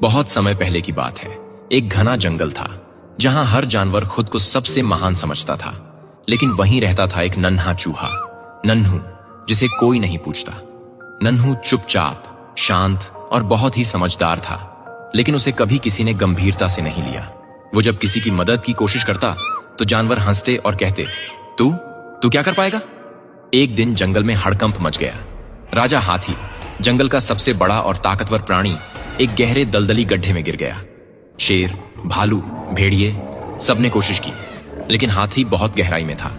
बहुत समय पहले की बात है। एक घना जंगल था जहां हर जानवर खुद को सबसे महान समझता था, लेकिन वहीं रहता था एक नन्हा चूहा, नन्हू, जिसे कोई नहीं पूछता। नन्हू चुपचाप, शांत और बहुत ही समझदार था, लेकिन उसे कभी किसी ने गंभीरता से नहीं लिया। वो जब किसी की मदद की कोशिश करता तो जानवर हंसते और कहते, तू तू क्या कर पाएगा? एक दिन जंगल में हड़कंप मच गया। राजा हाथी, जंगल का सबसे बड़ा और ताकतवर प्राणी, एक गहरे दलदली गड्ढे में गिर गया। शेर, भालू, भेड़िए सबने कोशिश की, लेकिन हाथी बहुत गहराई में था।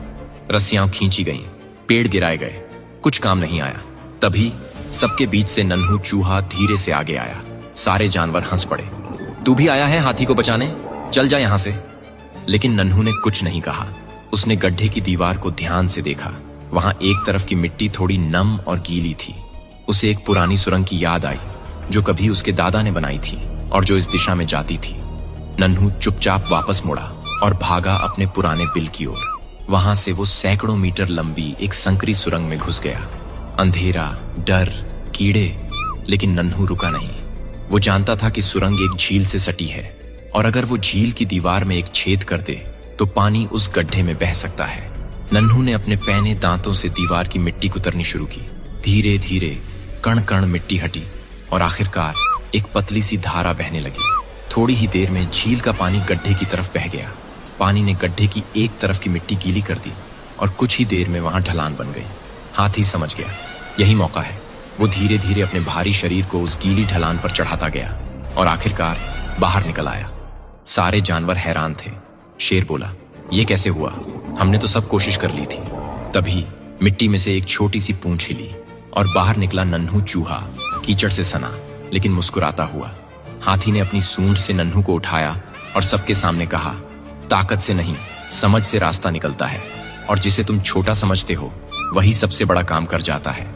रस्सियां खींची गईं, पेड़ गिराए गए, कुछ काम नहीं आया। तभी सबके बीच से नन्हू चूहा धीरे से आगे आया। सारे जानवर हंस पड़े। तू भी आया है हाथी को बचाने? चल जा यहां से। लेकिन नन्हू ने कुछ नहीं कहा। उसने गड्ढे की दीवार को ध्यान से देखा। वहां एक तरफ की मिट्टी थोड़ी नम और गीली थी। उसे एक पुरानी सुरंग की याद आई जो कभी उसके दादा ने बनाई थी और जो इस दिशा में जाती थी। नन्हू चुपचाप वापस मुड़ा और भागा अपने पुराने बिल की ओर। वहां से वो सैकड़ों मीटर लंबी एक संकरी सुरंग में घुस गया। अंधेरा, डर, कीड़े, लेकिन नन्हू रुका नहीं। वो जानता था कि सुरंग एक झील से सटी है और अगर वो झील की दीवार में एक छेद कर दे तो पानी उस गड्ढे में बह सकता है। नन्हू ने अपने पैने दांतों से दीवार की मिट्टी कुतरनी शुरू की। धीरे धीरे कण कण मिट्टी हटी और आखिरकार एक पतली सी धारा बहने लगी। थोड़ी ही देर में झील का पानी गड्ढे की तरफ बह गया। पानी ने गड्ढे की एक तरफ की मिट्टी गीली कर दी और कुछ ही देर में वहां ढलान बन गई। हाथी समझ गया, यही मौका है। वो धीरे धीरे अपने भारी शरीर को उस गीली ढलान पर चढ़ाता गया और आखिरकार बाहर निकल आया। सारे जानवर हैरान थे। शेर बोला, ये कैसे हुआ? हमने तो सब कोशिश कर ली थी। तभी मिट्टी में से एक छोटी सी पूंछ हिली और बाहर निकला नन्हू चूहा, कीचड़ से सना लेकिन मुस्कुराता हुआ। हाथी ने अपनी सूंड से नन्हू को उठाया और सबके सामने कहा, ताकत से नहीं, समझ से रास्ता निकलता है और जिसे तुम छोटा समझते हो वही सबसे बड़ा काम कर जाता है।